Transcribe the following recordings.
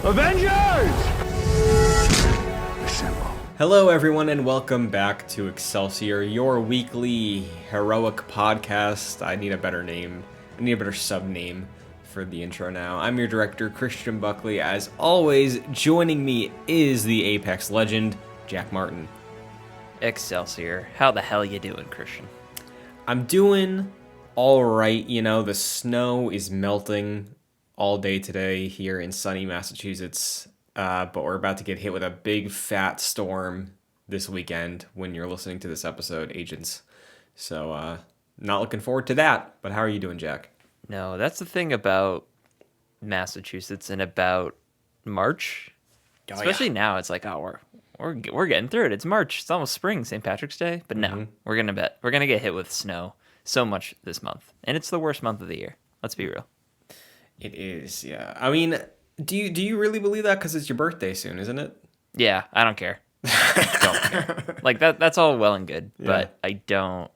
Avengers! Assemble. Hello, everyone, and welcome back to Excelsior, your weekly heroic podcast. I need a better name. I need a better sub-name for the intro now. I'm your director, Christian Buckley. As always, joining me is the Apex legend, Jack Martin. Excelsior. How the hell you doing, Christian? I'm doing all right. You know, the snow is melting all day today here in sunny Massachusetts, but we're about to get hit with a big fat storm this weekend when you're listening to this episode, agents. So, not looking forward to that. But how are you doing, Jack? No, that's the thing about Massachusetts and about March. Especially now, it's like, oh, we're getting through it. It's March. It's almost spring, St. Patrick's Day. But no, we're gonna get hit with snow so much this month, and it's the worst month of the year. Let's be real. It is, yeah. I mean, do you really believe that? Because it's your birthday soon, isn't it? Yeah, I don't care. Don't care. Like that's all well and good, but I don't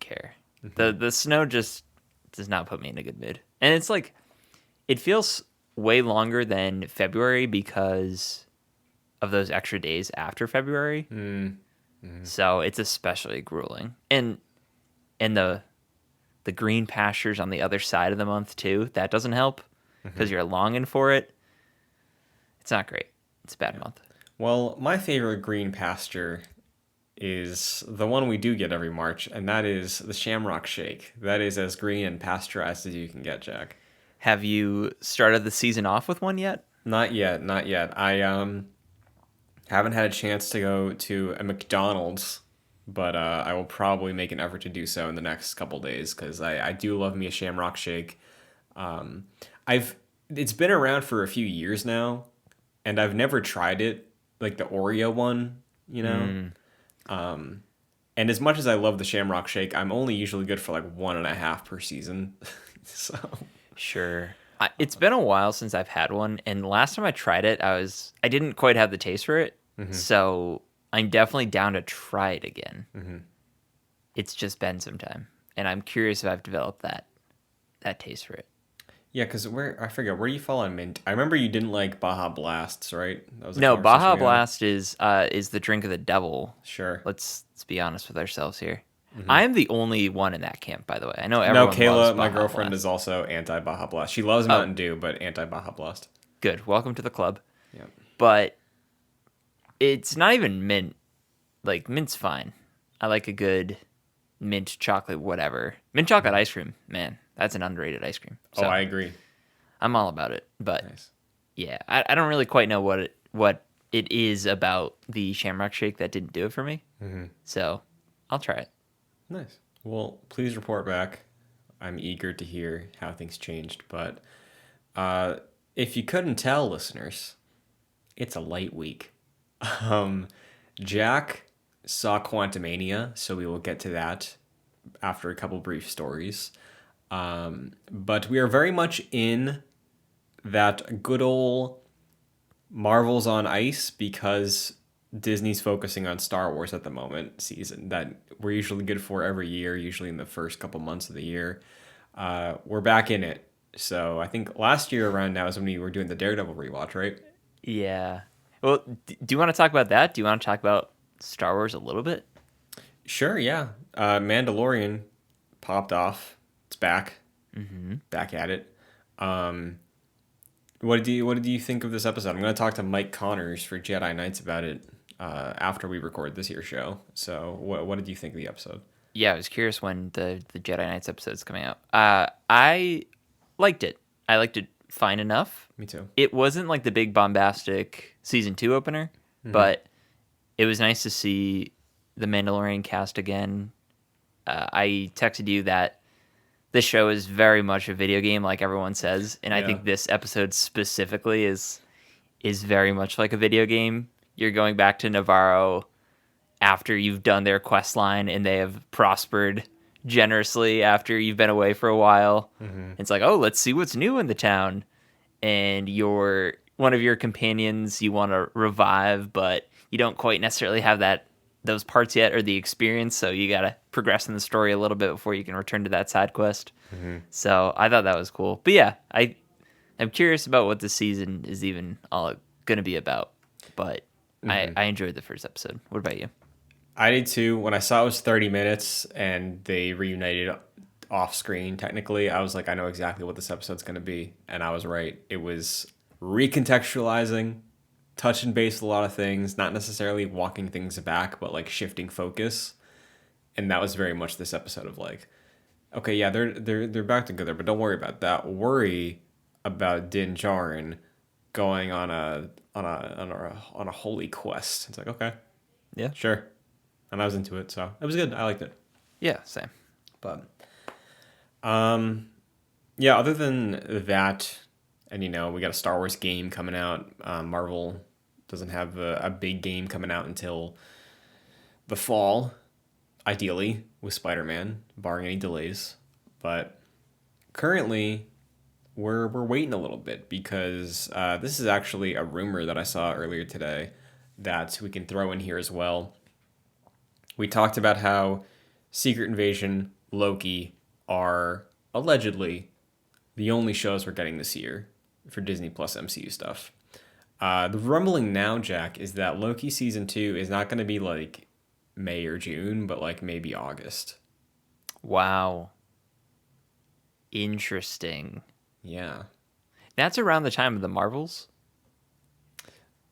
care. The snow just does not put me in a good mood. And it's like it feels way longer than February because of those extra days after February. So it's especially grueling. And the green pastures on the other side of the month too, that doesn't help because you're longing for it. It's not great. It's a bad month. Well, my favorite green pasture is the one we do get every March, and that is the Shamrock Shake. That is as green and pasteurized as you can get, Jack. Have you started the season off with one yet? Not yet. I haven't had a chance to go to a McDonald's, but I will probably make an effort to do so in the next couple days because I do love me a Shamrock Shake. It's been around for a few years now, and I've never tried it, like the Oreo one, you know. And as much as I love the Shamrock Shake, I'm only usually good for like 1.5 per season. So Sure. It's been a while since I've had one, and last time I tried it, I didn't quite have the taste for it, so I'm definitely down to try it again. It's just been some time, and I'm curious if I've developed that taste for it. yeah, because I forget where you fall on mint. I remember you didn't like Baja Blasts, right? That was a No, conversation Baja we had. Blast is the drink of the devil. Sure. Let's be honest with ourselves here. I am the only one in that camp, by the way. I know everyone No, Kayla, loves my Baja girlfriend, Blast. is also anti-Baja Blast. She loves Mountain Dew, but anti-Baja Blast. Good. Welcome to the club. Yeah. But it's not even mint. Like, mint's fine. I like a good mint chocolate, whatever. Mint chocolate ice cream, man, that's an underrated ice cream. So Oh, I agree. I'm all about it. But Nice. yeah, I don't really quite know what it is about the Shamrock Shake that didn't do it for me. So I'll try it. Nice. Well, please report back. I'm eager to hear how things changed. But if you couldn't tell, listeners, it's a light week. Jack saw Quantumania, so we will get to that after a couple brief stories. But we are very much in that good old Marvel's on Ice because Disney's focusing on Star Wars at the moment season that we're usually good for every year, usually in the first couple months of the year. We're back in it. So I think last year around now is when we were doing the Daredevil rewatch, right? Yeah. Well, do you want to talk about that? Do you want to talk about Star Wars a little bit? Sure, yeah. Mandalorian popped off. It's back. Back at it. What did you think of this episode? I'm going to talk to Mike Connors for Jedi Knights about it after we record this year's show. So what did you think of the episode? Yeah, I was curious when the Jedi Knights episode is coming out. I liked it. I liked it fine enough. Me too. It wasn't like the big bombastic season 2 opener, but it was nice to see the Mandalorian cast again. I texted you that this show is very much a video game, like everyone says, and I think this episode specifically is very much like a video game. You're going back to Navarro after you've done their quest line, and they have prospered generously after you've been away for a while. It's like, oh, let's see what's new in the town. And one of your companions you want to revive, but you don't quite necessarily have those parts yet or the experience, so you got to progress in the story a little bit before you can return to that side quest. So I thought that was cool. But yeah, I I'm curious about what the season is even all going to be about, but I enjoyed the first episode. What about you? I did too. When I saw it was 30 minutes and they reunited off screen, technically, I was like, I know exactly what this episode's going to be. And I was right. It was recontextualizing, touch and base a lot of things, not necessarily walking things back, but like shifting focus. And that was very much this episode of like, okay, yeah, they're back together, but don't worry about that. Worry about Din Djarin going on a holy quest. It's like, okay, Yeah. sure. And I was into it, so it was good. I liked it. Yeah, same. But yeah, other than that, and we got a Star Wars game coming out. Marvel doesn't have a big game coming out until the fall, ideally with Spider-Man, barring any delays. But currently, we're waiting a little bit because this is actually a rumor that I saw earlier today that we can throw in here as well. We talked about how Secret Invasion, Loki are allegedly the only shows we're getting this year for Disney Plus MCU stuff. The rumbling now, Jack, is that Loki season 2 is not going to be like May or June, but like maybe August. Wow. Interesting. Yeah. That's around the time of the Marvels.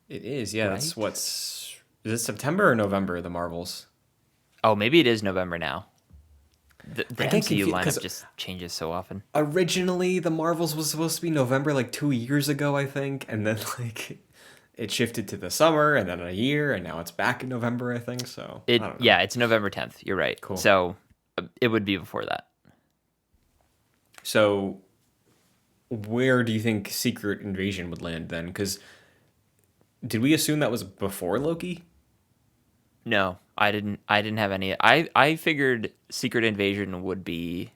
It is, yeah. Right? Is it September or November, the Marvels? Oh, maybe it is November now. The I get MCU confused, 'cause lineup just changes so often. originally the Marvels was supposed to be November like 2 years ago, I think, and then like it shifted to the summer and then a year, and now it's back in November, I think. So I don't know. Yeah, it's November 10th. You're right. Cool. So it would be before that. So where do you think Secret Invasion would land then? Because did we assume that was before Loki? No, I didn't. I didn't have any. I figured Secret Invasion would be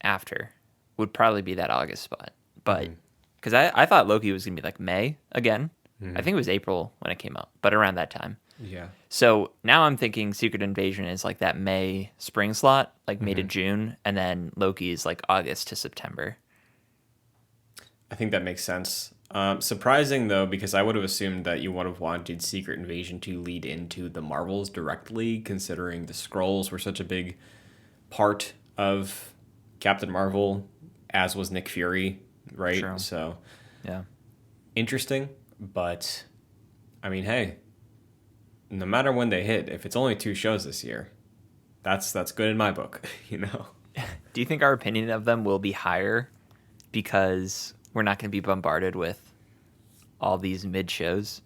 after. Would probably be that August spot, but because I thought Loki was gonna be like May again. I think it was April when it came out, but around that time. Yeah. So now I'm thinking Secret Invasion is like that May spring slot, like May to June, and then Loki is like August to September. I think that makes sense. Surprising though, because I would have assumed that you would have wanted Secret Invasion to lead into the Marvels directly, considering the Skrulls were such a big part of Captain Marvel, as was Nick Fury, right? True. So Yeah. interesting, but I mean, hey, no matter when they hit, if it's only 2 shows this year, that's good in my book, Do you think our opinion of them will be higher because we're not going to be bombarded with all these mid shows?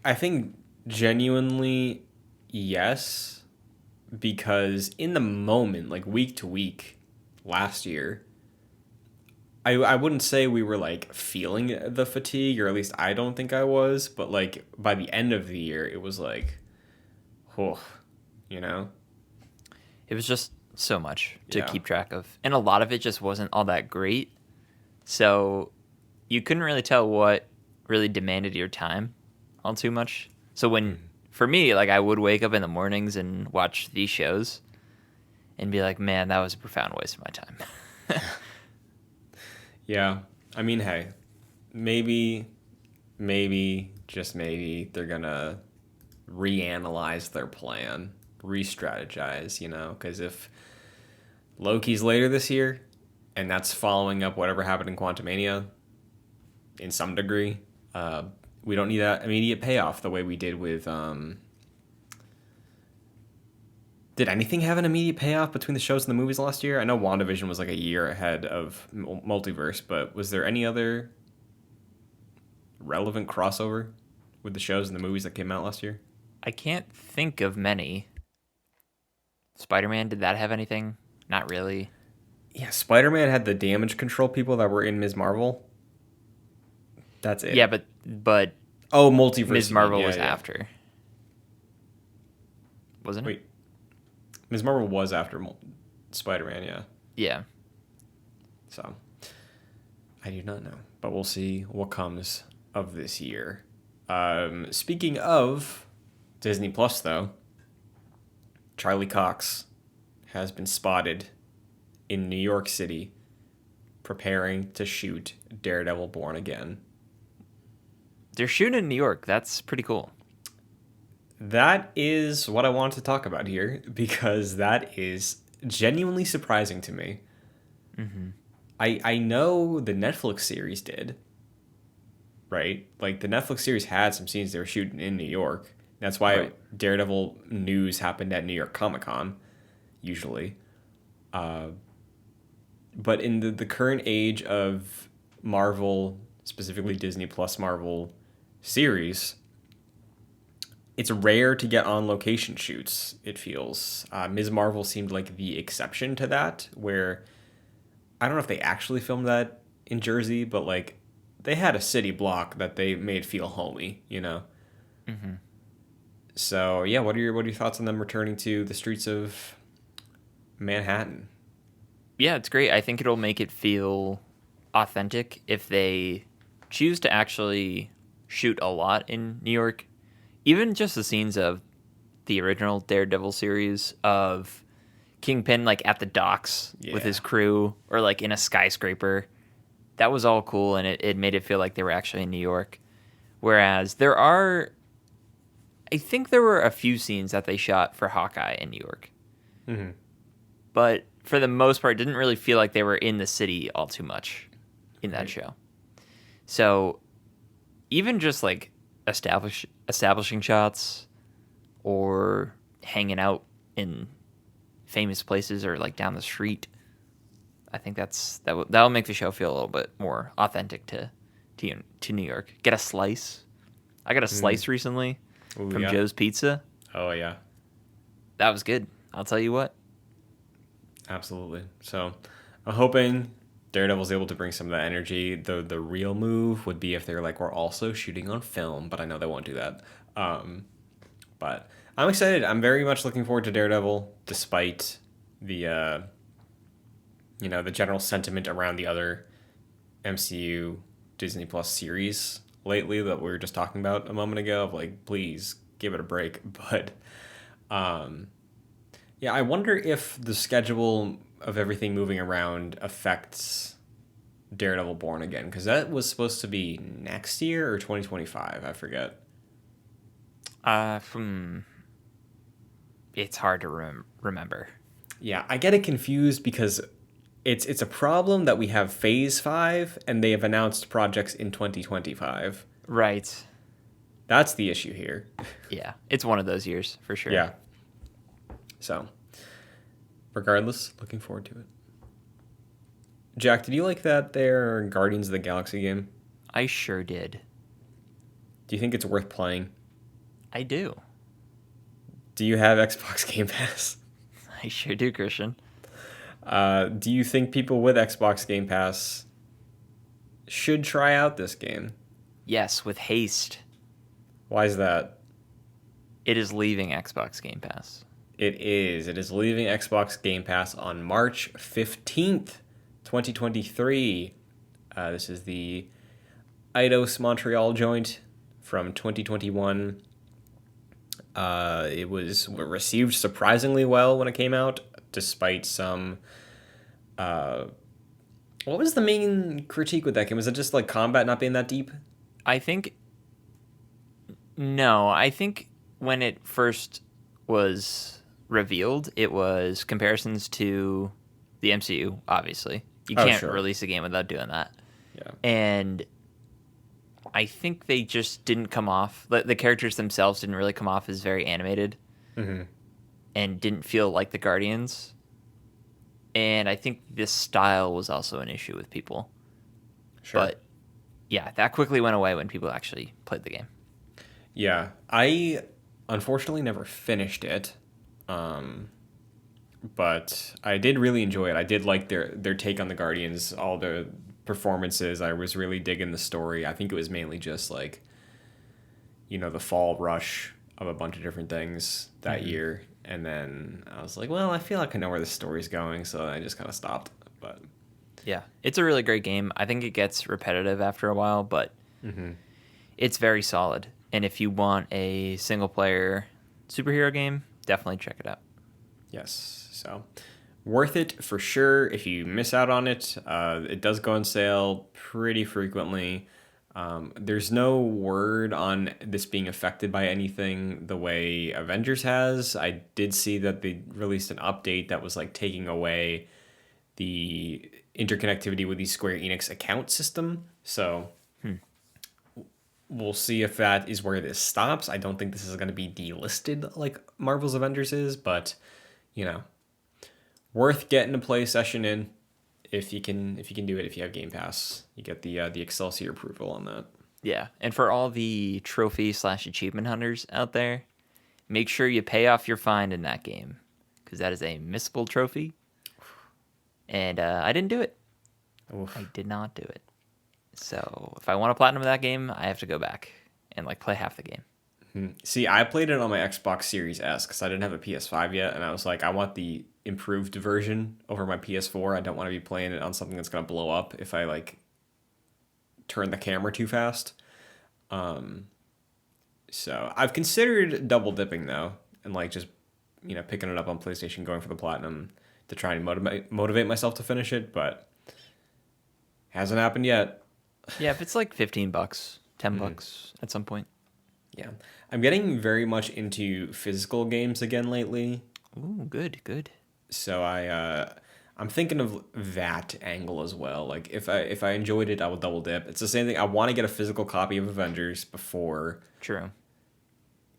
I think genuinely yes, because in the moment, like week to week last year, I wouldn't say we were like feeling the fatigue, or at least I don't think I was, but like by the end of the year, it was like, oh, you know? It was just so much to Yeah. keep track of. And a lot of it just wasn't all that great. So you couldn't really tell what really demanded your time all too much. So for me, like I would wake up in the mornings and watch these shows and be like, man, that was a profound waste of my time. Yeah. I mean, hey, maybe, just maybe, they're gonna reanalyze their plan, re-strategize, because if Loki's later this year, and that's following up whatever happened in Quantumania, in some degree, we don't need that immediate payoff the way we did with. Did anything have an immediate payoff between the shows and the movies last year? I know WandaVision was like a year ahead of Multiverse, but was there any other relevant crossover with the shows and the movies that came out last year? I can't think of many. Spider-Man, did that have anything? Not really. Yeah, Spider-Man had the damage control people that were in Ms. Marvel. That's it. Yeah, but Oh, Multiverse. Ms. you Marvel mean. Yeah, was yeah. after. Wasn't it? Wait. Ms. Marvel was after Spider-Man, yeah. Yeah. So, I do not know. But we'll see what comes of this year. Speaking of Disney Plus, though, Charlie Cox has been spotted in New York City preparing to shoot Daredevil Born Again. They're shooting in New York. That's pretty cool. That is what I wanted to talk about here because that is genuinely surprising to me. I know the Netflix series did, right? Like the Netflix series had some scenes they were shooting in New York. That's why Right. Daredevil news happened at New York Comic Con, usually. But in the current age of Marvel, specifically Disney Plus Marvel series, it's rare to get on location shoots, it feels. Ms. Marvel seemed like the exception to that, where I don't know if they actually filmed that in Jersey, but like they had a city block that they made feel homey, you know? So yeah, what are your thoughts on them returning to the streets of Manhattan? Yeah, it's great. I think it'll make it feel authentic if they choose to actually shoot a lot in New York. Even just the scenes of the original Daredevil series of Kingpin like at the docks with Yeah. his crew or like in a skyscraper. That was all cool and it made it feel like they were actually in New York. Whereas I think there were a few scenes that they shot for Hawkeye in New York. Mm-hmm. But for the most part, it didn't really feel like they were in the city all too much in that Right. show. So even just like establishing shots or hanging out in famous places or like down the street, I think that'll make the show feel a little bit more authentic to New York. Get a slice. I got a slice recently Ooh, from yeah. Joe's Pizza. Oh yeah. That was good. I'll tell you what. Absolutely. So I'm hoping Daredevil's able to bring some of that energy. The real move would be if they're like, we're also shooting on film, but I know they won't do that. But I'm excited. I'm very much looking forward to Daredevil, despite the the general sentiment around the other MCU Disney Plus series lately that we were just talking about a moment ago. Of like, please give it a break. But um, yeah, I wonder if the schedule of everything moving around affects Daredevil Born Again, because that was supposed to be next year or 2025. I forget. From it's hard to remember. Yeah, I get it confused because it's a problem that we have Phase 5 and they have announced projects in 2025. Right. That's the issue here. Yeah. It's one of those years for sure. Yeah. So, regardless, looking forward to it. Jack, did you like that there Guardians of the Galaxy game? I sure did. Do you think it's worth playing? I do. Do you have Xbox Game Pass? I sure do, Christian. Do you think people with Xbox Game Pass should try out this game? Yes, with haste. Why is that? It is leaving Xbox Game Pass. It is. It is leaving Xbox Game Pass on March 15th, 2023. This is the Eidos Montreal joint from 2021. It was received surprisingly well when it came out, despite some. What was the main critique with that game? Was it just like combat not being that deep? I think no, I think when it first was revealed, it was comparisons to the MCU, obviously. You Oh, can't sure. release a game without doing that. Yeah. And I think they just didn't come off. The characters themselves didn't really come off as very animated, and didn't feel like the Guardians. And I think this style was also an issue with people. Sure. But yeah, that quickly went away when people actually played the game. Yeah, I unfortunately never finished it, but I did really enjoy it. I did like their take on the Guardians, all the performances. I was really digging the story. I think it was mainly just like, the fall rush of a bunch of different things that year, and then I was like, well, I feel like I know where the story's going, so I just kind of stopped. But Yeah, it's a really great game. I think it gets repetitive after a while, but it's very solid. And if you want a single player superhero game, definitely check it out. yes, so Worth it for sure. If you miss out on it, it does go on sale pretty frequently. There's no word on this being affected by anything the way Avengers has. I did see that they released an update that was like taking away the interconnectivity with the Square Enix account system. So we'll see if that is where this stops. I don't think this is going to be delisted like Marvel's Avengers is, but you know, worth getting a play session in if you can do it. If you have Game Pass, you get the Excelsior approval on that. Yeah, and for all the trophy/achievement hunters out there, make sure you pay off your fine in that game, because that is a missable trophy. And I didn't do it. Oof. I did not do it. So if I want to platinum that game, I have to go back and like play half the game. See, I played it on my Xbox Series S because I didn't have a PS5 yet, and I was like, I want the improved version over my PS4. I don't want to be playing it on something that's gonna blow up if I like turn the camera too fast. So I've considered double dipping though, and like just picking it up on PlayStation, going for the platinum to try and motivate myself to finish it, but hasn't happened yet. Yeah, if it's like $15, $10 at some point. Yeah, I'm getting very much into physical games again lately. Ooh, good. So I'm thinking of that angle as well. Like if I enjoyed it, I will double dip. It's the same thing. I want to get a physical copy of Avengers before True.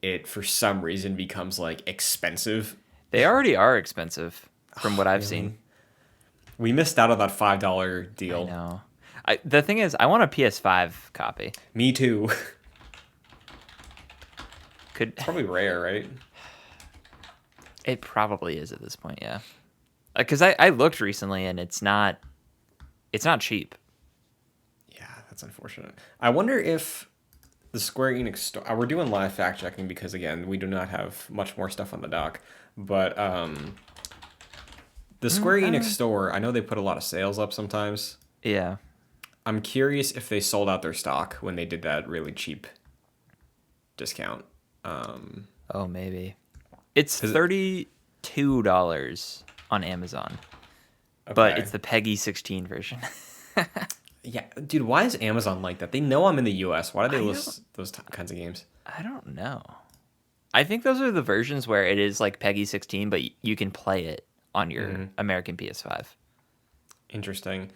it for some reason becomes like expensive. They already are expensive from what I've seen. We missed out on that $5 I deal. know. The thing is, I want a PS5 copy. Me too. Could Probably rare, right? It probably is at this point, yeah. Because I looked recently and it's not cheap. Yeah, that's unfortunate. I wonder if the Square Enix store. We're doing live fact checking because again, we do not have much more stuff on the dock. But the Square Enix store, I know they put a lot of sales up sometimes. Yeah. I'm curious if they sold out their stock when they did that really cheap discount. Oh, maybe. It's $32 on Amazon, but Okay. it's the Peggy 16 version. Yeah, dude, why is Amazon like that? They know I'm in the US. Why do they I list those kinds of games? I don't know. I think those are the versions where it is like Peggy 16, but you can play it on your American PS5. Interesting.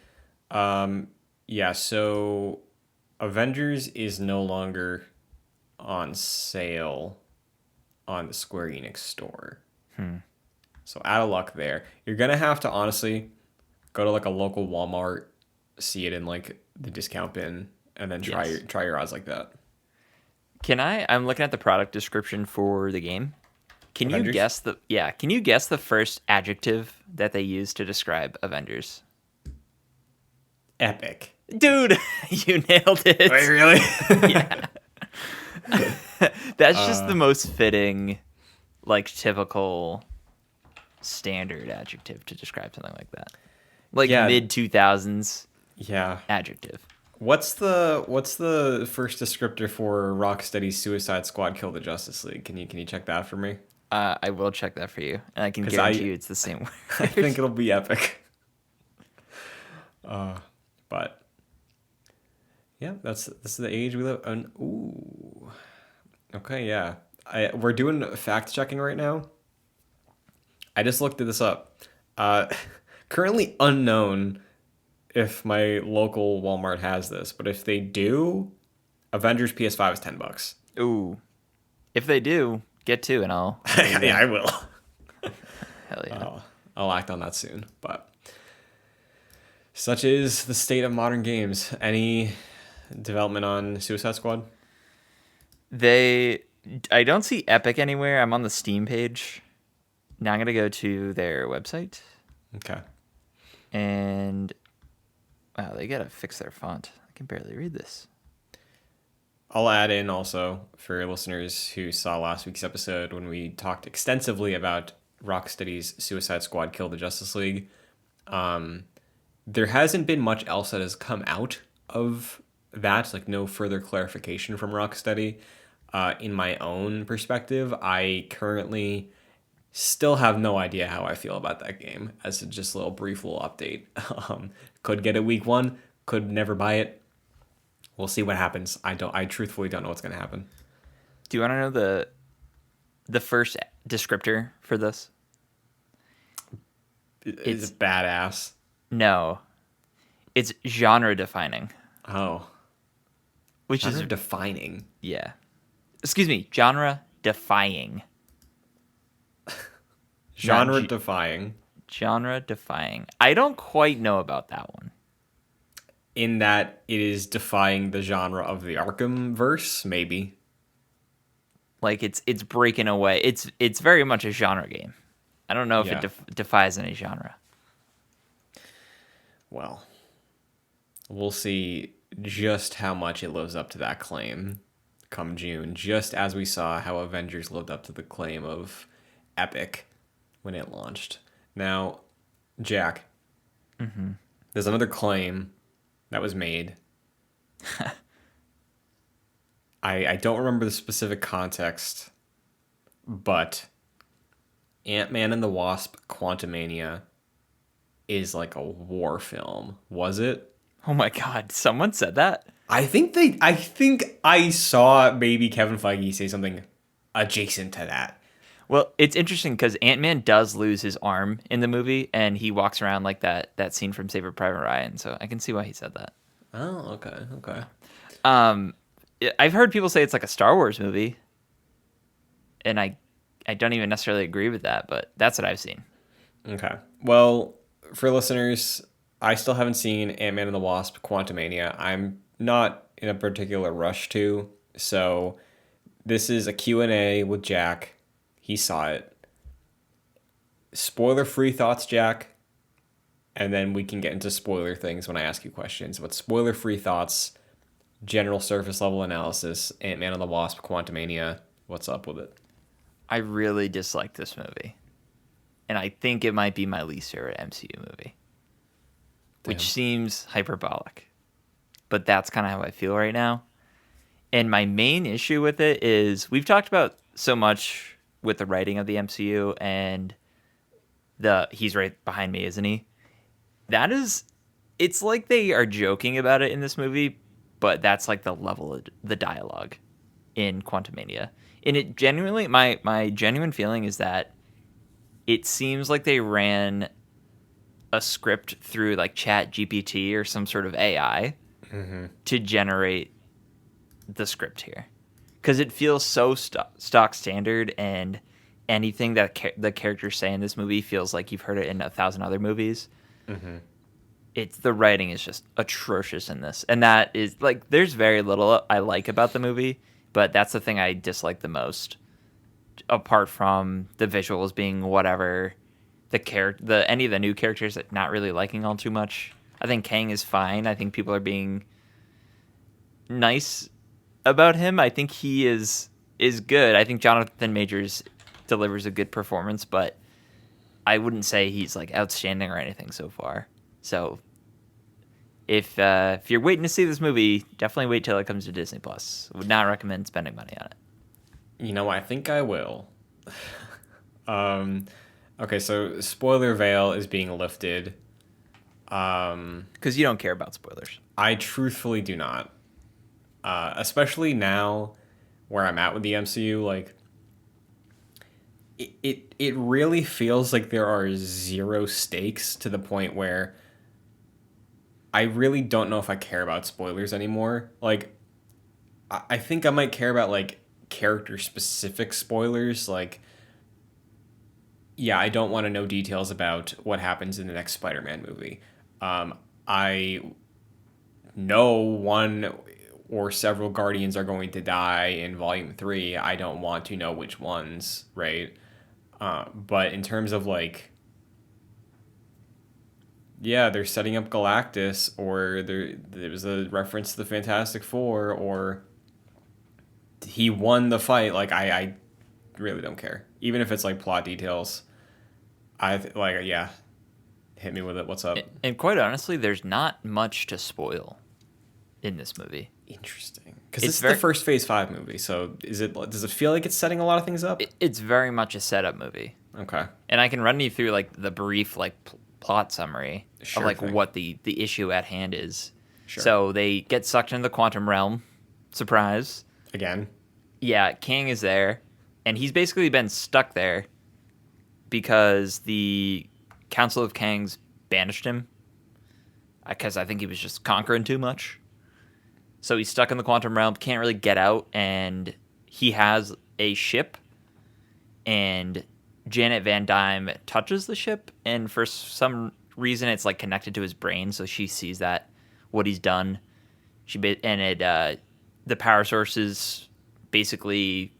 Yeah, so Avengers is no longer on sale on the Square Enix store. So out of luck there. You're gonna have to honestly go to like a local Walmart, see it in like the discount bin, and then try Yes. your odds like that. I'm looking at the product description for the game. Can Avengers? Can you guess the first adjective that they use to describe Avengers? Epic. Dude, you nailed it. Wait, really? Yeah. That's just the most fitting, like typical standard adjective to describe something like that. Like Yeah. mid 2000s Yeah. adjective. What's the first descriptor for Rocksteady's Suicide Squad Kill the Justice League? Can you check that for me? I will check that for you, and I can 'Cause guarantee you it's the same word. I think it'll be epic. But yeah, this is the age we live in. Ooh. Okay, yeah. We're doing fact checking right now. I just looked this up. Currently unknown if my local Walmart has this, but if they do, Avengers PS5 is $10. Ooh, if they do, get two, and I'll. Yeah, I will. Hell yeah. I'll act on that soon. But such is the state of modern games. Any development on Suicide Squad? I don't see Epic anywhere. I'm on the Steam page. Now I'm gonna go to their website, Okay. and wow, they gotta fix their font. I can barely read this. I'll add in also for listeners who saw last week's episode when we talked extensively about Rocksteady's Suicide Squad Kill the Justice League. There hasn't been much else that has come out of that, like no further clarification from Rocksteady. In my own perspective, I currently Still have no idea how I feel about that game. As a just little brief little update. Could get it week 1. Could never buy it. We'll see what happens. I truthfully don't know what's gonna happen. Do you want to know the first descriptor for this? It's It's badass. no, it's genre defining, Oh, which genre is defining. yeah. Excuse me, genre defying. Not Genre defying. genre defying. I don't quite know about that one. In that it is defying the genre of the Arkham verse, maybe. Like it's breaking away. It's very much a genre game. I don't know if it Yeah. defies any genre. Well, we'll see just how much it lives up to that claim come June, just as we saw how Avengers lived up to the claim of Epic when it launched. Now, Jack, there's another claim that was made. I don't remember the specific context, but Ant-Man and the Wasp Quantumania is like a war film. Was it? Oh my god, someone said that? I think I saw maybe Kevin Feige say something adjacent to that. Well, it's interesting because Ant-Man does lose his arm in the movie, and he walks around like that scene from Saving Private Ryan. So I can see why he said that. Oh, okay, okay. I've heard people say it's like a Star Wars movie, and I don't even necessarily agree with that, but that's what I've seen. Okay. Well, for listeners, I still haven't seen Ant-Man and the Wasp Quantumania. I'm not in a particular rush to, so this is a Q&A with Jack. He saw it. Spoiler-free thoughts, Jack, and then we can get into spoiler things when I ask you questions. But spoiler-free thoughts, general surface level analysis, Ant-Man and the Wasp Quantumania. What's up with it? I really dislike this movie, and I think it might be my least favorite MCU movie, Damn. which seems hyperbolic, but that's kind of how I feel right now. And my main issue with it is we've talked about so much with the writing of the MCU, and he's right behind me, isn't he? It's like they are joking about it in this movie, but that's like the level of the dialogue in Quantumania. And it genuinely, my genuine feeling is that it seems like they ran a script through like Chat GPT or some sort of AI to generate the script here, because it feels so stock standard, and anything that the characters say in this movie feels like you've heard it in 1,000 other movies. It's the writing is just atrocious in this, and that is like there's very little I like about the movie, but that's the thing I dislike the most. Apart from the visuals being whatever, any of the new characters that not really liking all too much. I think Kang is fine. I think people are being nice about him. I think he is good. I think Jonathan Majors delivers a good performance, but I wouldn't say he's like outstanding or anything so far. So if you're waiting to see this movie, definitely wait till it comes to Disney Plus. Would not recommend spending money on it. You know, I think I will. Okay, so spoiler veil is being lifted. Because you don't care about spoilers. I truthfully do not. Especially now where I'm at with the MCU, like it really feels like there are zero stakes to the point where I really don't know if I care about spoilers anymore. Like I think I might care about like character specific spoilers, like yeah, I don't want to know details about what happens in the next Spider-Man movie. I know one or several Guardians are going to die in Volume 3. I don't want to know which ones, right? But in terms of like, yeah, they're setting up Galactus, or there was a reference to the Fantastic Four, or he won the fight. Like, I really don't care. Even if it's like plot details. Yeah, hit me with it. What's up? And quite honestly, there's not much to spoil in this movie. Interesting. Because this It's is the very first Phase 5 movie, so does it feel like it's setting a lot of things up? it's very much a setup movie. Okay. And I can run you through like the brief like plot summary of Sure like thing. what the issue at hand is. Sure. So they get sucked into the quantum realm. Surprise. Again. Yeah, Kang is there, and he's basically been stuck there because the Council of Kangs banished him because I think he was just conquering too much. So he's stuck in the quantum realm, can't really get out, and he has a ship, and Janet Van Dyne touches the ship, and for some reason it's like connected to his brain, so she sees that what he's done. The power sources basically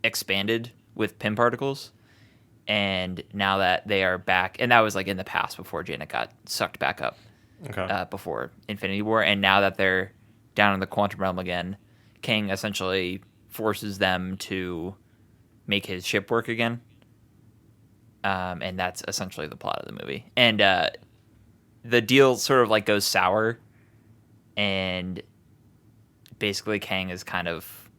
expanded with Pym particles, and now that they are back, and that was like in the past before Janet got sucked back up Okay. before Infinity War, and now that they're down in the quantum realm again, Kang essentially forces them to make his ship work again, and that's essentially the plot of the movie. And the deal sort of like goes sour, and basically Kang is kind of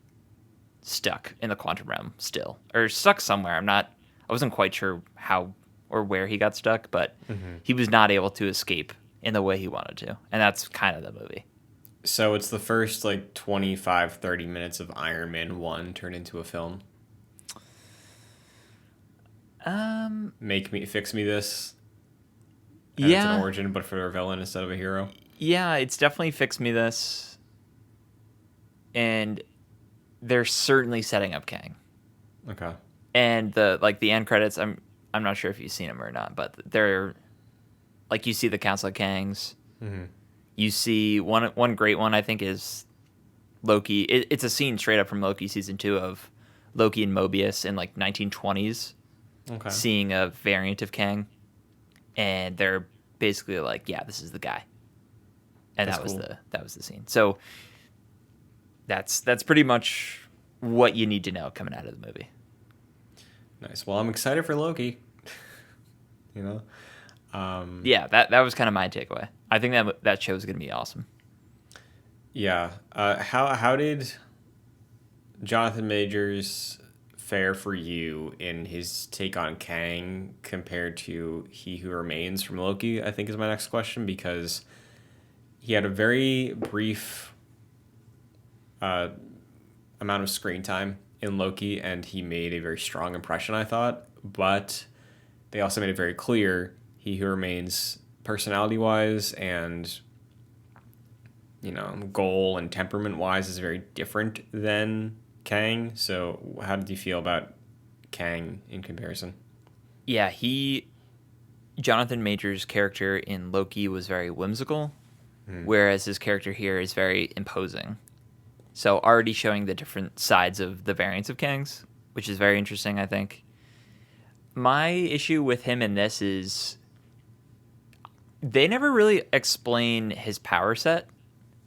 stuck in the quantum realm still, or stuck somewhere. I wasn't quite sure how or where he got stuck, but he was not able to escape in the way he wanted to, and that's kind of the movie. So it's the first like 25, 30 minutes of Iron Man 1 turned into a film. Fix me this. And it's an Yeah, origin, but for a villain instead of a hero. yeah, it's definitely Fix Me This, and they're certainly setting up Kang. Okay. And the end credits, I'm not sure if you've seen them or not, but they're like you see the Council of Kangs. You see one great one I think is Loki. It's a scene straight up from Loki season 2 of Loki and Mobius in like 1920s, Okay. seeing a variant of Kang, and they're basically like, yeah, this is the guy, and That's that was cool. that was the scene. So that's pretty much what you need to know coming out of the movie. Nice. Well, I'm excited for Loki. you know? Yeah, that was kind of my takeaway. I think that show is going to be awesome. Yeah. How did Jonathan Majors fare for you in his take on Kang compared to He Who Remains from Loki? I think is my next question, because he had a very brief amount of screen time in Loki, and he made a very strong impression, I thought. But they also made it very clear He Who Remains, personality wise and goal and temperament wise, is very different than Kang. So how did you feel about Kang in comparison? Yeah, Jonathan Majors' character in Loki was very whimsical, whereas his character here is very imposing. So already showing the different sides of the variants of Kangs, which is very interesting, I think. My issue with him in this is they never really explain his power set.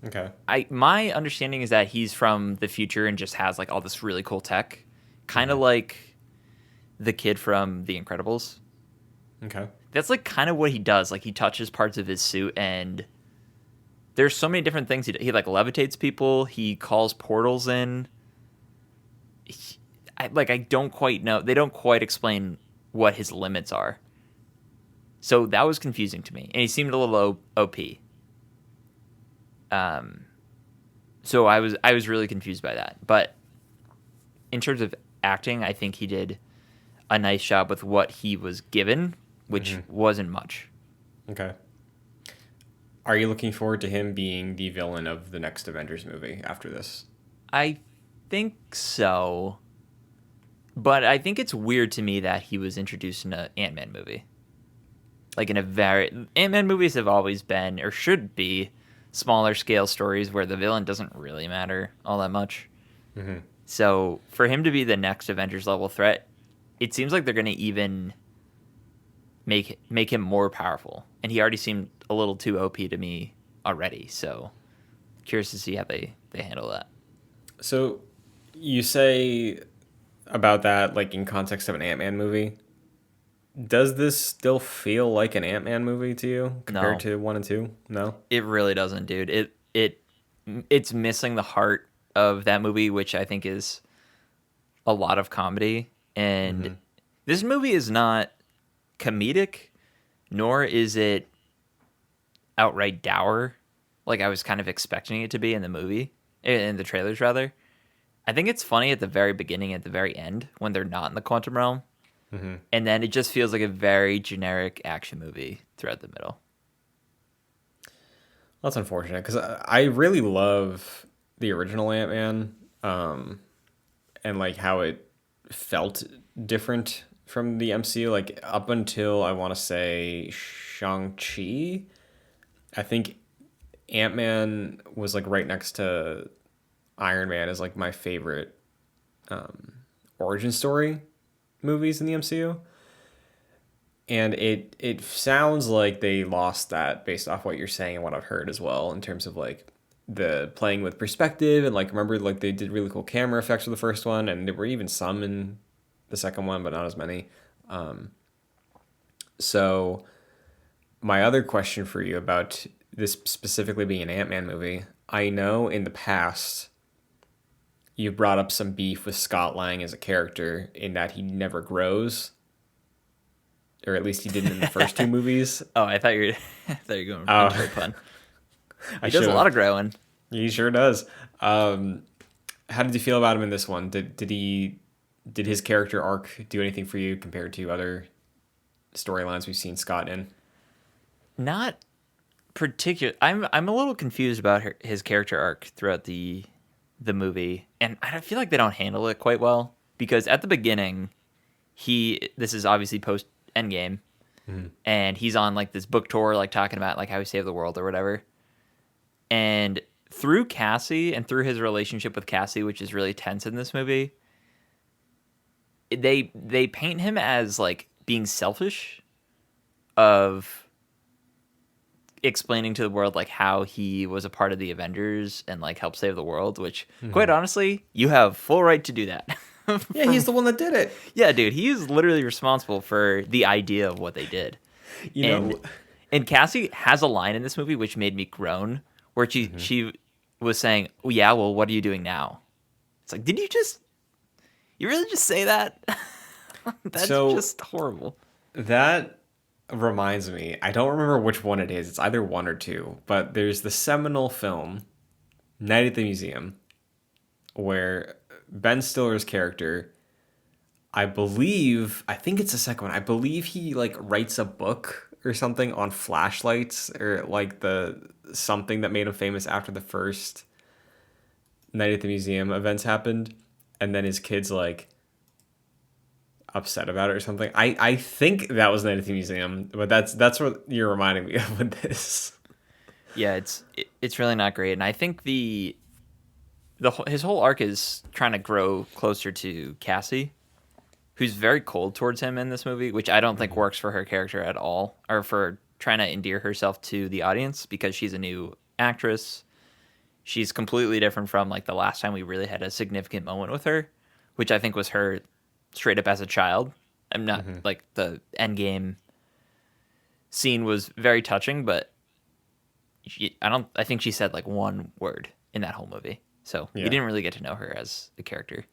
Okay. My understanding is that he's from the future and just has like all this really cool tech, kind of like the kid from The Incredibles. Okay. That's like kind of what he does. Like he touches parts of his suit, and there's so many different things he like levitates people. He calls portals in. I don't quite know. They don't quite explain what his limits are. So that was confusing to me, and he seemed a little OP. So I was really confused by that. But in terms of acting, I think he did a nice job with what he was given, which wasn't much. Okay. Are you looking forward to him being the villain of the next Avengers movie after this? I think so. But I think it's weird to me that he was introduced in an Ant-Man movie. Like Ant-Man movies have always been, or should be, smaller scale stories where the villain doesn't really matter all that much. So for him to be the next Avengers level threat, it seems like they're going to even make him more powerful. And he already seemed a little too OP to me already. So curious to see how they handle that. So you say about that, like in context of an Ant-Man movie. Does this still feel like an Ant-Man movie to you compared No. to 1 and 2? No? It really doesn't, dude. It's missing the heart of that movie, which I think is a lot of comedy. And this movie is not comedic, nor is it outright dour, like I was kind of expecting it to be in the movie, in the trailers rather. I think it's funny at the very beginning, at the very end, when they're not in the quantum realm, and then it just feels like a very generic action movie throughout the middle. That's unfortunate because I really love the original Ant-Man, and like how it felt different from the MCU. Like up until I want to say Shang-Chi, I think Ant-Man was like right next to Iron Man as like my favorite origin story movies in the MCU. And it sounds like they lost that based off what you're saying and what I've heard as well in terms of like the playing with perspective and like remember like they did really cool camera effects for the first one and there were even some in the second one but not as many. So my other question for you about this specifically being an Ant-Man movie, I know in the past you brought up some beef with Scott Lang as a character in that he never grows, or at least he didn't in the first two movies. Oh, I thought you were, I thought you were going Oh, into a pun. I He does a should've. lot of growing. He sure does. How did you feel about him in this one? Did his character arc do anything for you compared to other storylines we've seen Scott in? Not particular. I'm a little confused about his character arc throughout the movie, and I feel like they don't handle it quite well because at the beginning, this is obviously post Endgame, and he's on like this book tour, like talking about like how he saved the world or whatever, and through Cassie and through his relationship with Cassie, which is really tense in this movie, they paint him as like being selfish of explaining to the world like how he was a part of the Avengers and like helped save the world, which quite honestly, you have full right to do that. Yeah, he's the one that did it. Yeah, dude, he is literally responsible for the idea of what they did. You And know, and Cassie has a line in this movie which made me groan, where she was saying, "Oh yeah, well, what are you doing now?" It's like, you really just say that? That's So- just horrible. that reminds me. I don't remember which one it is. It's either one or two. But there's the seminal film, Night at the Museum, where Ben Stiller's character, I think it's the second one. I believe he like writes a book or something on flashlights or like the something that made him famous after the first Night at the Museum events happened, and then his kids like upset about it or something. I think that was Night at the Museum, but that's what you're reminding me of with this. Yeah, it's really not great, and I think his whole arc is trying to grow closer to Cassie, who's very cold towards him in this movie, which I don't think works for her character at all, or for trying to endear herself to the audience because she's a new actress. She's completely different from like the last time we really had a significant moment with her, which I think was her straight up as a child. I'm not like the Endgame scene was very touching, but I think she said like one word in that whole movie. So Yeah. we didn't really get to know her as a character.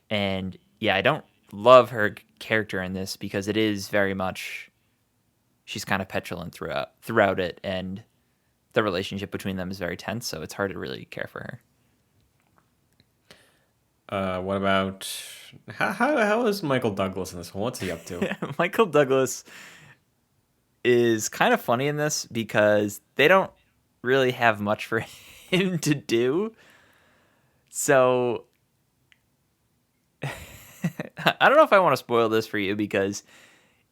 And yeah, I don't love her character in this because it is very much she's kind of petulant throughout it, and the relationship between them is very tense, so it's hard to really care for her. What about how is Michael Douglas in this one? What's he up to? Michael Douglas is kind of funny in this because they don't really have much for him to do. So I don't know if I want to spoil this for you because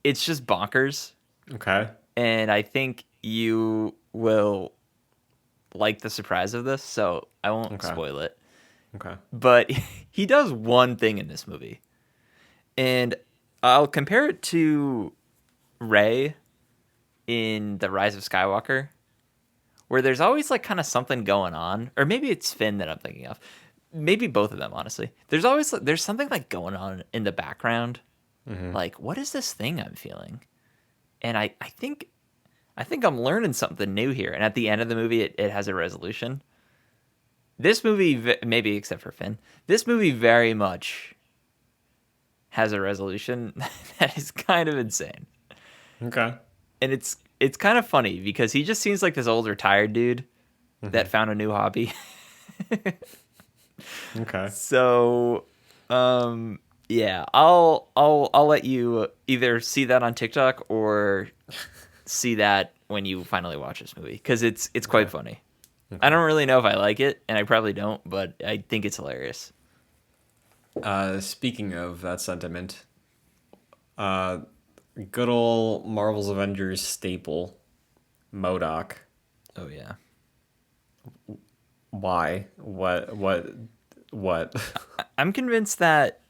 it's just bonkers, Okay. and I think you will like the surprise of this, so I won't Okay. spoil it. Okay. But he does one thing in this movie, and I'll compare it to Rey in The Rise of Skywalker, where there's always like kind of something going on, or maybe it's Finn that I'm thinking of. Maybe both of them, honestly. There's something like going on in the background. Like, what is this thing I'm feeling? And I think I'm learning something new here. And at the end of the movie, it has a resolution. This movie, maybe except for Finn, this movie very much has a resolution that is kind of insane. Okay. And it's kind of funny because he just seems like this old retired dude that found a new hobby. Okay. So, yeah, I'll let you either see that on TikTok or see that when you finally watch this movie because it's quite funny. I don't really know if I like it, and I probably don't, but I think it's hilarious. Speaking of that sentiment, uh, good old Marvel's Avengers staple, MODOK. Oh yeah. Why? What? I'm convinced that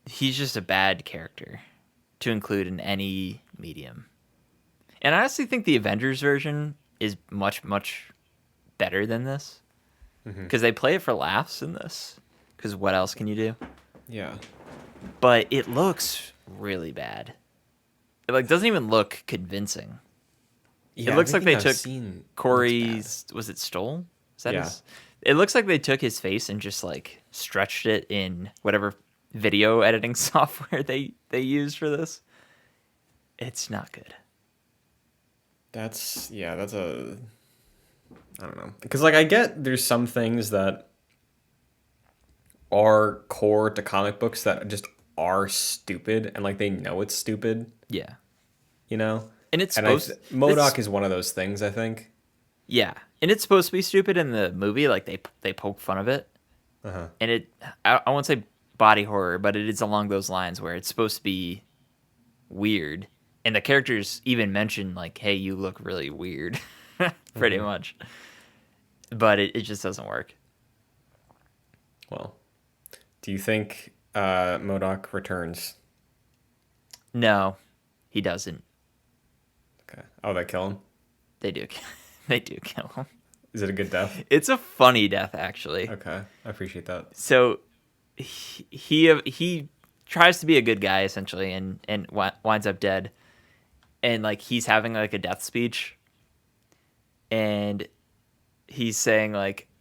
he's just a bad character to include in any medium. And I honestly think the Avengers version is much, much better than this. Because they play it for laughs in this. Because what else can you do? Yeah. But it looks really bad. It doesn't even look convincing. Yeah, It looks like everything they I've took seen Corey's, was it Stoll? Is that Yeah. his? It looks like they took his face and just stretched it in whatever video editing software they used for this. It's not good. That's a I don't know. Because I get there's some things that are core to comic books that just are stupid and they know it's stupid, Yeah. you know? And it's And supposed MODOK is one of those things, I think. yeah. And it's supposed to be stupid in the movie, they poke fun of it. Uh-huh. And I won't say body horror, but it is along those lines where it's supposed to be weird. And the characters even mention hey, you look really weird. Pretty much. But it just doesn't work. Well, do you think MODOK returns? No, he doesn't. Okay. Oh, they kill him? They do. They do kill him. Is it a good death? It's a funny death, actually. Okay. I appreciate that. So he tries to be a good guy essentially, and winds up dead. And he's having a death speech, and he's saying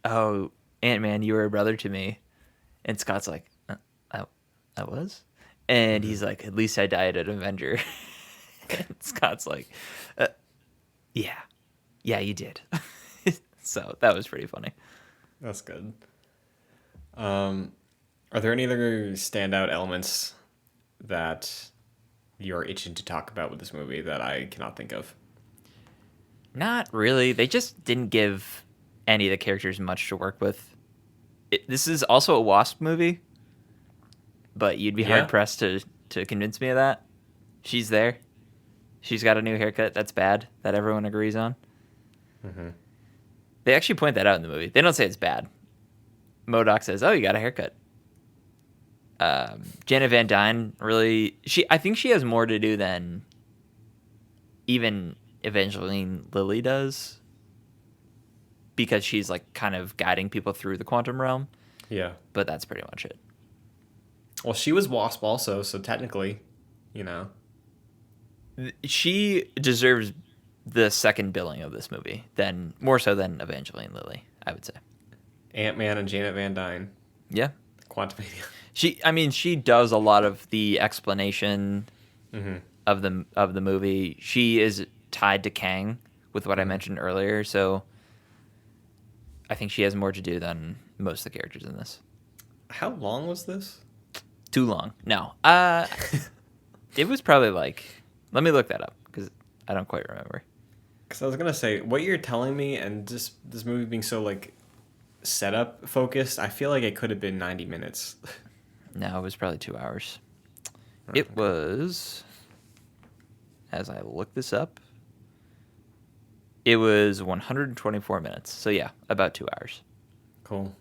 "Oh, Ant-Man, you were a brother to me," and Scott's like, I was," and he's like, "At least I died an Avenger." And Scott's like, "Yeah, you did." So that was pretty funny. That's good. Are there any other standout elements that you're itching to talk about with this movie that I cannot think of? Not really. They just didn't give any of the characters much to work with. This is also a Wasp movie, but you'd be hard pressed to convince me of that. She's there. She's got a new haircut. That's bad. That everyone agrees on. Mm-hmm. They actually point that out in the movie. They don't say it's bad. MODOK says, "Oh, you got a haircut." Janet Van Dyne really. I think she has more to do than even Evangeline Lilly does, because she's kind of guiding people through the quantum realm. Yeah. But that's pretty much it. Well, she was Wasp also, so technically, She deserves the second billing of this movie, more so than Evangeline Lilly, I would say. Ant-Man and Janet Van Dyne. Yeah. Quantumania. She does a lot of the explanation of the movie. She is tied to Kang with what I mentioned earlier, so I think she has more to do than most of the characters in this. How long was this? Too long. No. It was probably let me look that up because I don't quite remember. Because I was going to say, what you're telling me and just this movie being so setup focused, I feel like it could have been 90 minutes. No, it was probably 2 hours. It was, as I look this up, it was 124 minutes. So yeah, about 2 hours. Cool.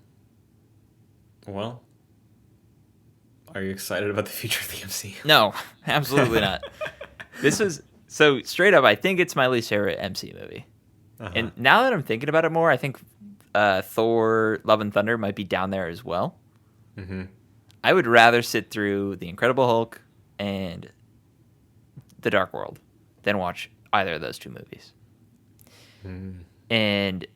Well, are you excited about the future of the MCU? No, absolutely not. This was, so straight up, I think it's my least favorite MCU movie. Uh-huh. And now that I'm thinking about it more, I think Thor Love and Thunder might be down there as well. Mm-hmm. I would rather sit through The Incredible Hulk and The Dark World than watch either of those two movies. And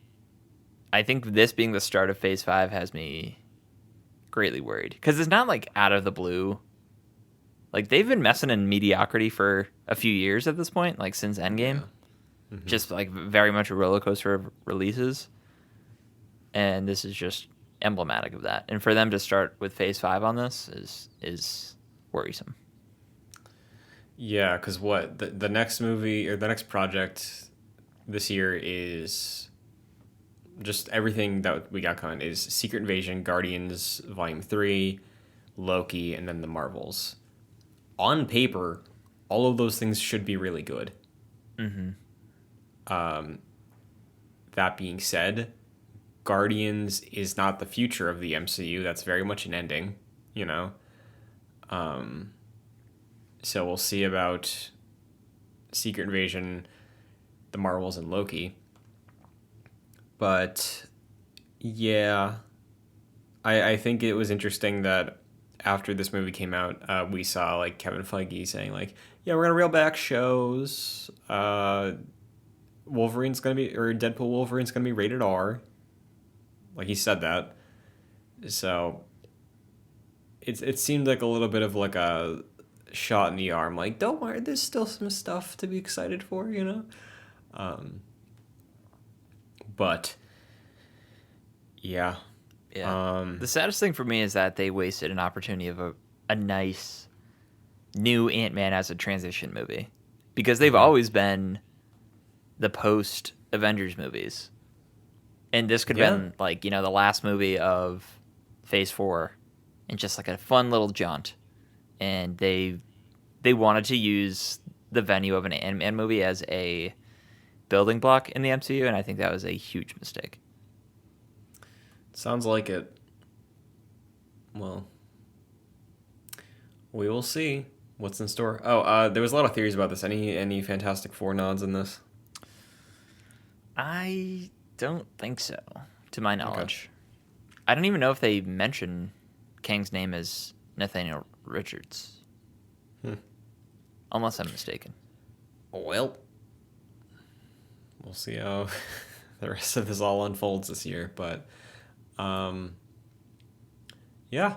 I think this being the start of Phase 5 has me greatly worried. Because it's not like out of the blue. Like, they've been messing in mediocrity for a few years at this point, like since Endgame. Yeah. Just like very much a roller coaster of releases. And this is just emblematic of that. And for them to start with Phase 5 on this is worrisome. Yeah, because what the next movie or the next project this year is just everything that we got coming is Secret Invasion, Guardians Volume 3, Loki, and then the Marvels. On paper, all of those things should be really good. Mm-hmm. That being said, Guardians is not the future of the MCU. That's very much an ending, you know? So we'll see about Secret Invasion, the Marvels, and Loki. But yeah, I think it was interesting that after this movie came out, we saw like Kevin Feige saying like, yeah, we're gonna reel back shows. Wolverine's gonna be or Deadpool Wolverine's gonna be rated R. Like he said that. So it seemed like a little bit of like a shot in the arm. Like, don't worry, there's still some stuff to be excited for, you know. But yeah. Yeah. The saddest thing for me is that they wasted an opportunity of a nice new Ant-Man as a transition movie. Because they've always been the post-Avengers movies. And this could have been, like, you know, the last movie of Phase 4. And just like a fun little jaunt. And they wanted to use the venue of an Ant-Man movie as a building block in the MCU. And I think that was a huge mistake. Sounds like it. Well, we will see what's in store. Oh, there was a lot of theories about this. Any Fantastic Four nods in this? I don't think so, to my knowledge. Okay. I don't even know if they mention Kang's name as Nathaniel Richards. Unless I'm mistaken. Well, we'll see how the rest of this all unfolds this year, but yeah.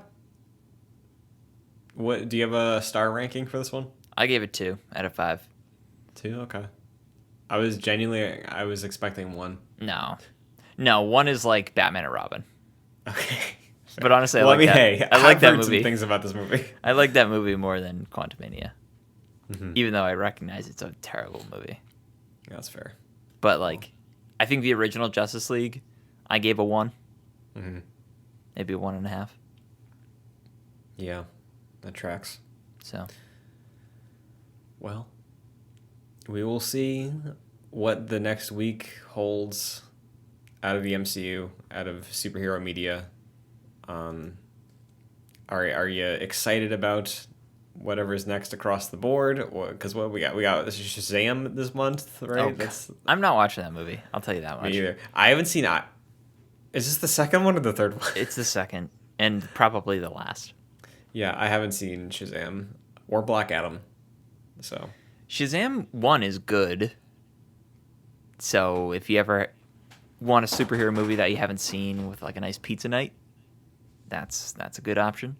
What do you have a star ranking for this one? I gave it 2 out of 5. 2, okay. I was expecting 1. No, 1 is like Batman and Robin. Okay. But honestly, I like that. Hey, I like that movie. Some things about this movie. I like that movie more than Quantumania. Even though I recognize it's a terrible movie. Yeah, that's fair. But like, I think the original Justice League, I gave a 1. Maybe a 1.5. Yeah, that tracks. So, well, we will see what the next week holds out of the MCU, out of superhero media. Are you excited about whatever's next across the board? Because what we got Shazam this month, right? I'm not watching that movie. I'll tell you that much. Me either. I haven't seen it. Is this the second one or the third one? It's the second, and probably the last. Yeah, I haven't seen Shazam or Black Adam. So Shazam 1 is good. So if you ever want a superhero movie that you haven't seen with like a nice pizza night, that's a good option.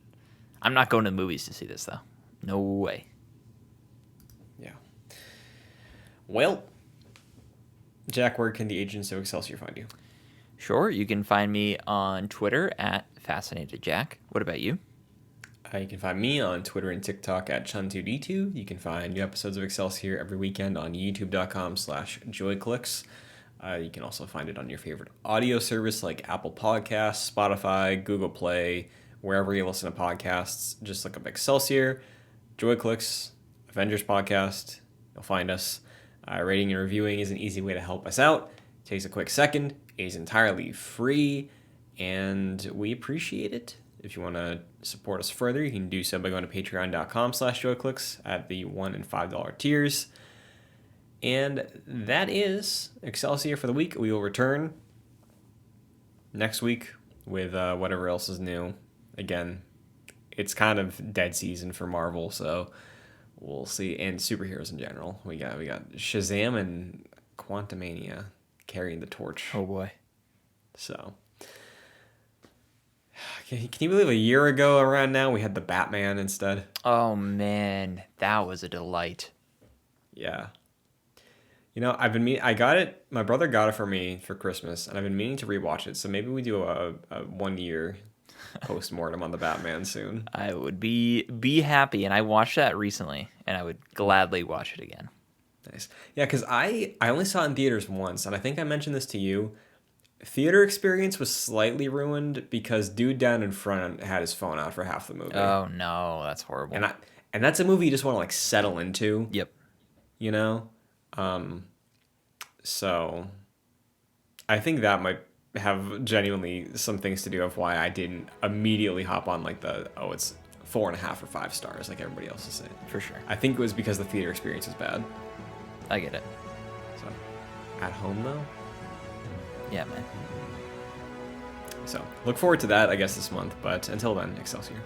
I'm not going to the movies to see this though. No way. Yeah. Well, Jack, where can the agents of Excelsior find you? Sure, you can find me on Twitter at FascinatedJack. What about you? You can find me on Twitter and TikTok at Chun2D2. You can find new episodes of Excelsior every weekend on youtube.com/joyclicks. You can also find it on your favorite audio service like Apple Podcasts, Spotify, Google Play, wherever you listen to podcasts. Just look up Excelsior, Joyclicks, Avengers Podcast. You'll find us. Rating and reviewing is an easy way to help us out. It takes a quick second. It is entirely free, and we appreciate it. If you want to support us further, you can do so by going to patreon.com/joyclicks at the $1 and $5 tiers. And that is Excelsior for the week. We will return next week with whatever else is new. Again, it's kind of dead season for Marvel, so we'll see. And superheroes in general. We got Shazam and Quantumania carrying the torch. Oh boy. So, can you believe a year ago around now we had the Batman instead? Oh man, that was a delight. Yeah. I've been I got it. My brother got it for me for Christmas, and I've been meaning to rewatch it. So maybe we do a 1 year post mortem on the Batman soon. I would be happy, and I watched that recently, and I would gladly watch it again. Nice. Yeah, because I only saw it in theaters once, and I think I mentioned this to you. Theater experience was slightly ruined because dude down in front had his phone out for half the movie, Oh no, that's horrible. and that's a movie you just want to like settle into, Yep. you know. So I think that might have genuinely some things to do with why I didn't immediately hop on like it's 4.5 or 5 stars like everybody else is saying. For sure. I think it was because the theater experience was bad. I get it. So at home though. Yeah, man. So look forward to that, I guess, this month. But until then, Excelsior.